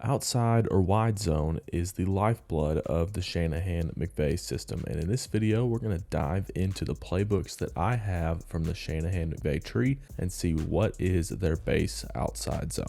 Outside or wide zone is the lifeblood of the Shanahan-McVay system, and in this video we're going to dive into the playbooks that I have from the Shanahan-McVay tree and see what is their base outside zone.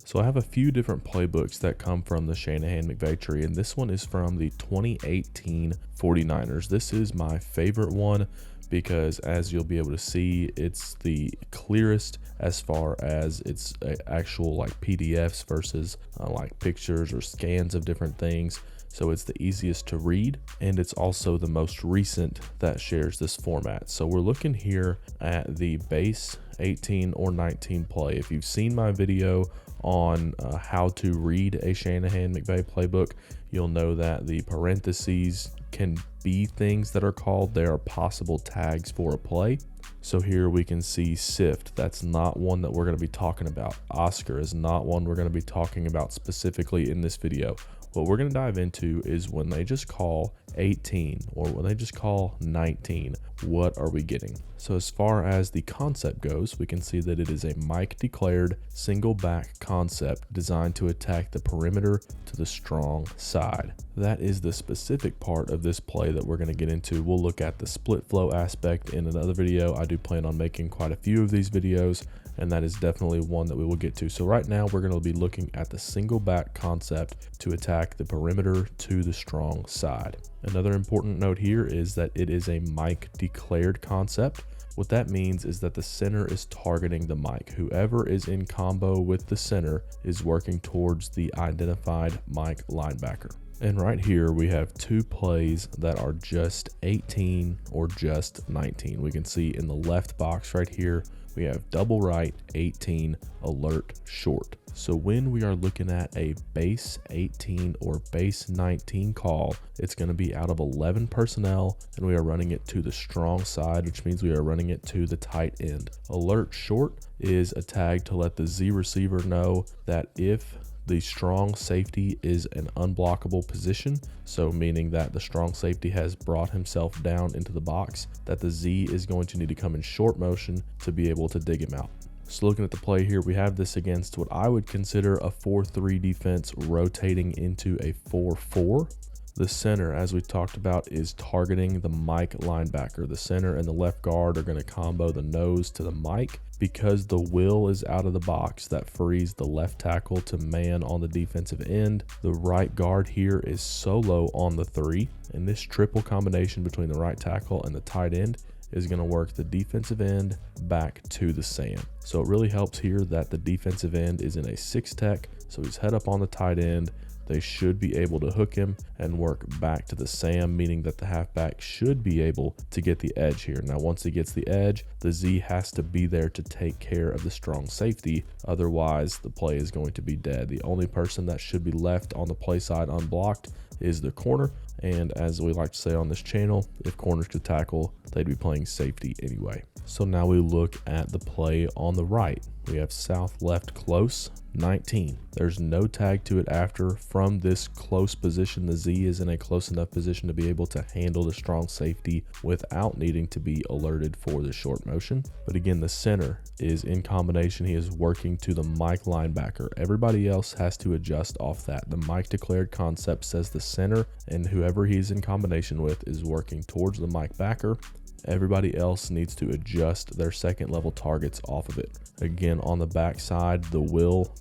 So I have a few different playbooks that come from the Shanahan-McVay tree, and this one is from the 2018 49ers. This is my favorite one because, as you'll be able to see, it's the clearest as far as its actual like PDFs versus like pictures or scans of different things. So it's the easiest to read, and it's also the most recent that shares this format. So we're looking here at the base 18 or 19 play. If you've seen my video on how to read a Shanahan-McVay playbook, you'll know that the parentheses can be things that are called, they are possible tags for a play. So here we can see sift. That's not one that we're going to be talking about. Oscar is not one we're going to be talking about specifically in this video. What we're going to dive into is when they just call 18 or when they just call 19, what are we getting? So as far as the concept goes, we can see that it is a Mike declared single back concept designed to attack the perimeter to the strong side. That is the specific part of this play that we're going to get into. We'll look at the split flow aspect in another video. I do plan on making quite a few of these videos, and that is definitely one that we will get to. So right now we're going to be looking at the single back concept to attack the perimeter to the strong side. Another important note here is that it is a Mike declared concept. What that means is that the center is targeting the Mike. Whoever is in combo with the center is working towards the identified Mike linebacker. And right here we have two plays that are just 18 or just 19. We can see in the left box right here, we have double right 18 alert short. So when we are looking at a base 18 or base 19 call, it's going to be out of 11 personnel, and we are running it to the strong side, which means we are running it to the tight end. Alert short is a tag to let the Z receiver know that if the strong safety is an unblockable position, so meaning that the strong safety has brought himself down into the box, that the Z is going to need to come in short motion to be able to dig him out. So looking at the play here, we have this against what I would consider a 4-3 defense rotating into a 4-4. The center, as we talked about, is targeting the Mike linebacker. The center and the left guard are going to combo the nose to the Mike. Because the will is out of the box, that frees the left tackle to man on the defensive end. The right guard here is solo on the 3, and this triple combination between the right tackle and the tight end is going to work the defensive end back to the Sam. So it really helps here that the defensive end is in a 6 tech, so he's head up on the tight end. They should be able to hook him and work back to the Sam, meaning that the halfback should be able to get the edge here. Now, once he gets the edge, the Z has to be there to take care of the strong safety. Otherwise, the play is going to be dead. The only person that should be left on the play side unblocked is the corner. And as we like to say on this channel, if corners could tackle, they'd be playing safety anyway. So now we look at the play on the right. We have south left close 19. There's no tag to it after. From this close position, the Z is in a close enough position to be able to handle the strong safety without needing to be alerted for the short motion. But again, the center is in combination. He is working to the Mike linebacker. Everybody else has to adjust off that. The Mike declared concept says the center and whoever he's in combination with is working towards the Mike backer. Everybody else needs to adjust their second level targets off of it. Again, on the back side, the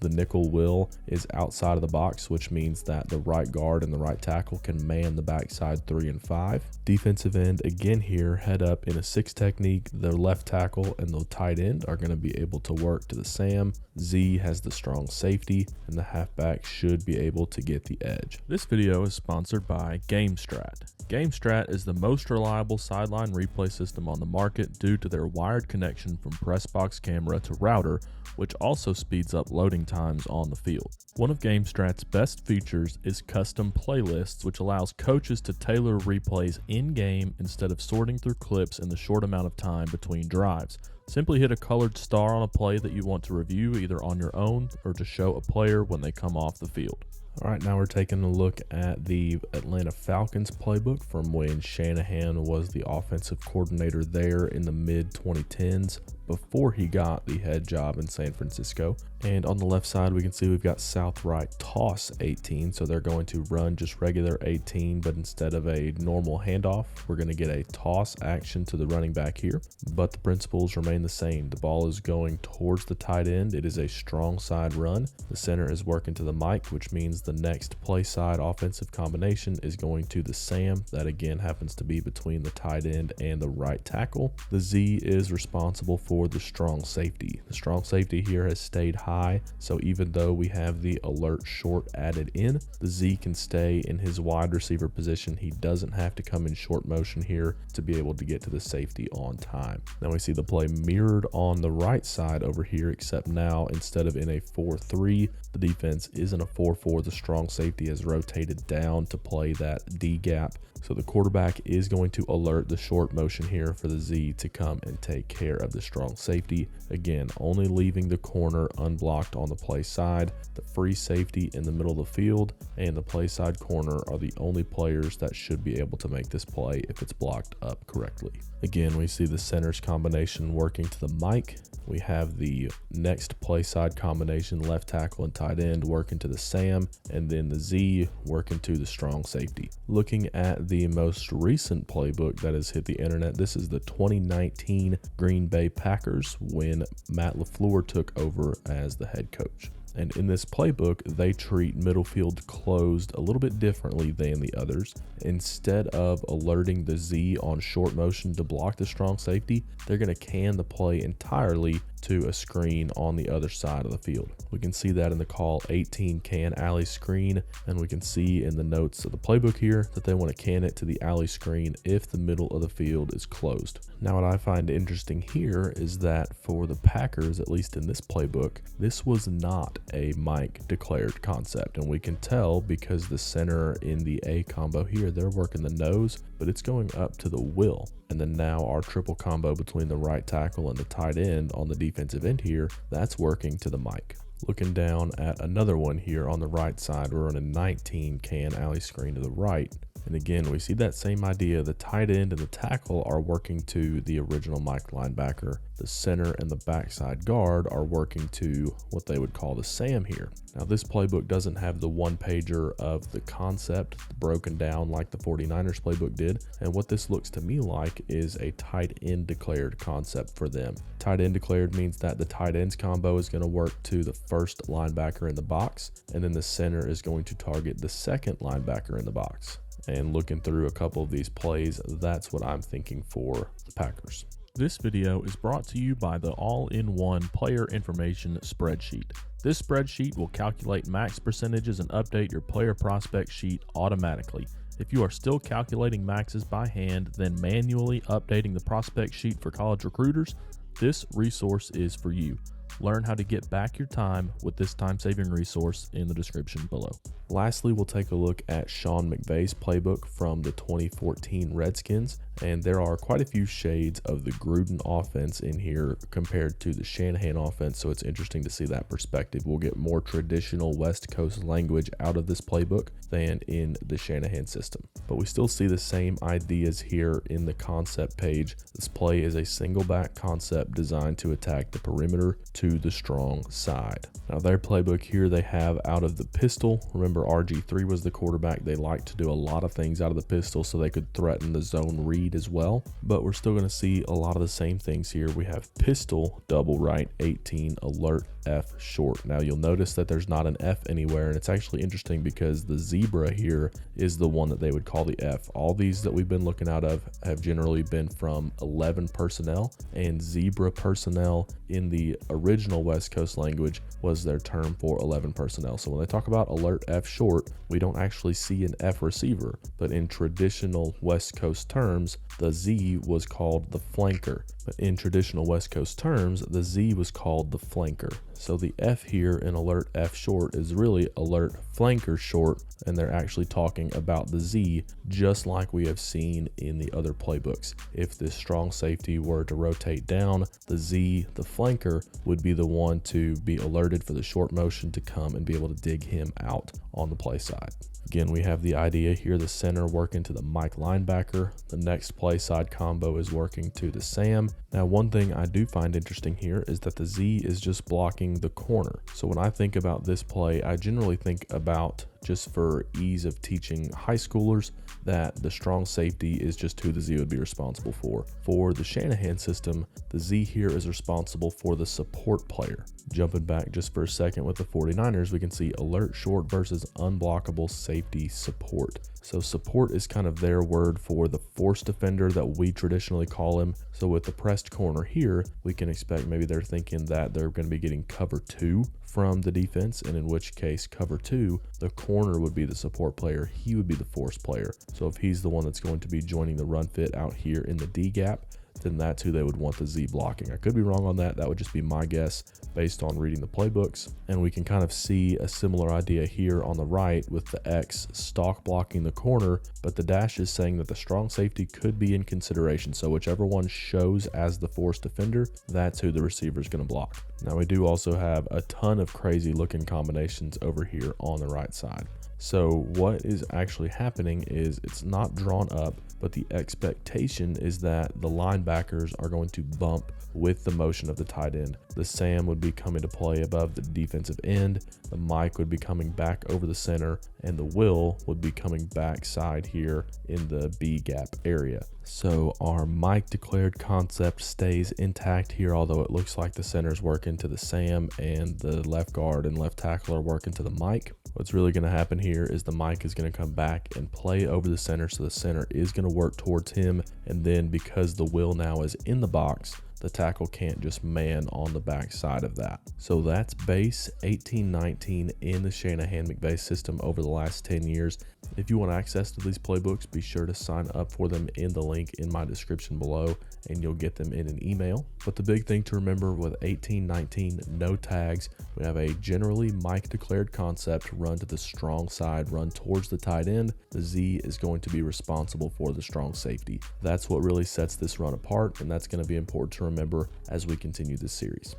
nickel will is outside of the box, which means that the right guard and the right tackle can man the backside 3 and 5. Defensive end, again here, head up in a 6 technique. The left tackle and the tight end are going to be able to work to the Sam. Z has the strong safety, and the halfback should be able to get the edge. This video is sponsored by GameStrat. GameStrat is the most reliable sideline replay system on the market due to their wired connection from press box camera to router, which also speeds up loading times on the field. One of GameStrat's best features is custom playlists, which allows coaches to tailor replays in-game instead of sorting through clips in the short amount of time between drives. Simply hit a colored star on a play that you want to review either on your own or to show a player when they come off the field. All right, now we're taking a look at the Atlanta Falcons playbook from when Shanahan was the offensive coordinator there in the mid-2010s before he got the head job in San Francisco. And on the left side, we can see we've got south right toss 18. So they're going to run just regular 18, but instead of a normal handoff, we're going to get a toss action to the running back here. But the principles remain the same. The ball is going towards the tight end. It is a strong side run. The center is working to the Mike, which means the next play side offensive combination is going to the Sam. That again happens to be between the tight end and the right tackle. The Z is responsible for the strong safety. The strong safety here has stayed high, so even though we have the alert short added in, the Z can stay in his wide receiver position. He doesn't have to come in short motion here to be able to get to the safety on time. Now we see the play mirrored on the right side over here, except now instead of in a 4-3, the defense is in a 4-4. The strong safety has rotated down to play that D gap. So the quarterback is going to alert the short motion here for the Z to come and take care of the strong safety. Again, only leaving the corner unblocked on the play side. The free safety in the middle of the field and the play side corner are the only players that should be able to make this play if it's blocked up correctly. Again, we see the centers combination working to the Mike. We have the next play side combination, left tackle and tight end working to the Sam, and then the Z working to the strong safety. Looking at the most recent playbook that has hit the internet, this is the 2019 Green Bay Packers when Matt LaFleur took over as the head coach. And in this playbook, they treat middle field closed a little bit differently than the others. Instead of alerting the Z on short motion to block the strong safety, they're going to can the play entirely to a screen on the other side of the field. We can see that in the call 18 can alley screen, and we can see in the notes of the playbook here that they want to can it to the alley screen if the middle of the field is closed. Now what I find interesting here is that for the Packers, at least in this playbook, this was not a Mike declared concept, and we can tell because the center in the A combo here, they're working the nose, but it's going up to the will. And then now our triple combo between the right tackle and the tight end on the defensive end here, that's working to the Mike. Looking down at another one here on the right side, we're on a 19 can alley screen to the right. And again, we see that same idea. The tight end and the tackle are working to the original Mike linebacker. The center and the backside guard are working to what they would call the Sam here. Now this playbook doesn't have the one pager of the concept broken down like the 49ers playbook did. And what this looks to me like is a tight end declared concept for them. Tight end declared means that the tight ends combo is going to work to the first linebacker in the box, and then the center is going to target the second linebacker in the box. And looking through a couple of these plays, that's what I'm thinking for the Packers. This video is brought to you by the all-in-one player information spreadsheet. This spreadsheet will calculate max percentages and update your player prospect sheet automatically. If you are still calculating maxes by hand, then manually updating the prospect sheet for college recruiters, this resource is for you. Learn how to get back your time with this time-saving resource in the description below. Lastly, we'll take a look at Sean McVay's playbook from the 2014 Redskins, and there are quite a few shades of the Gruden offense in here compared to the Shanahan offense, so it's interesting to see that perspective. We'll get more traditional West Coast language out of this playbook than in the Shanahan system, but we still see the same ideas here in the concept page. This play is a single back concept designed to attack the perimeter to the strong side. Now their playbook here, they have out of the pistol. Remember, RG3 was the quarterback. They like to do a lot of things out of the pistol so they could threaten the zone read as well, but we're still going to see a lot of the same things here. We have pistol, double right, 18, alert, F short. Now you'll notice that there's not an F anywhere, and it's actually interesting because the zebra here is the one that they would call the F. All these that we've been looking out of have generally been from 11 personnel, and zebra personnel in the original West Coast language was their term for 11 personnel. So when they talk about alert F short, we don't actually see an F receiver, but in traditional West Coast terms, the Z was called the flanker. But in traditional West Coast terms, the Z was called the flanker. So the F here in alert F short is really alert flanker short, and they're actually talking about the Z, just like we have seen in the other playbooks. If this strong safety were to rotate down, the Z, the flanker, would be the one to be alerted for the short motion to come and be able to dig him out on the play side. Again, we have the idea here, the center working to the Mike linebacker. The next play side combo is working to the Sam. Now, one thing I do find interesting here is that the Z is just blocking the corner. So when I think about this play, I generally think about, just for ease of teaching high schoolers, that the strong safety is just who the Z would be responsible for. For the Shanahan system, the Z here is responsible for the support player. Jumping back just for a second with the 49ers, we can see alert short versus unblockable safety support. So support is kind of their word for the force defender that we traditionally call him. So with the pressed corner here, we can expect maybe they're thinking that they're going to be getting cover 2 from the defense, and in which case cover 2, the corner would be the support player, he would be the force player. So if he's the one that's going to be joining the run fit out here in the D gap, then that's who they would want the Z blocking. I could be wrong on that. That would just be my guess based on reading the playbooks. And we can kind of see a similar idea here on the right with the X stalk blocking the corner, but the dash is saying that the strong safety could be in consideration. So whichever one shows as the force defender, that's who the receiver is going to block. Now we do also have a ton of crazy looking combinations over here on the right side. So what is actually happening is it's not drawn up, but the expectation is that the linebackers are going to bump with the motion of the tight end. The Sam would be coming to play above the defensive end, the Mike would be coming back over the center, and the Will would be coming backside here in the B gap area. So our Mike declared concept stays intact here, although it looks like the center's working to the Sam and the left guard and left tackle are working to the Mike. What's really going to happen here is the Mike is going to come back and play over the center, so the center is going to work towards him, and then because the Will now is in the box, the tackle can't just man on the back side of that. So that's base 1819 in the Shanahan McVay system over the last 10 years. If you want access to these playbooks, be sure to sign up for them in the link in my description below, and you'll get them in an email. But the big thing to remember with 1819, no tags, we have a generally Mike declared concept, run to the strong side, run towards the tight end. The Z is going to be responsible for the strong safety. That's what really sets this run apart, and that's going to be important to remember as we continue this series.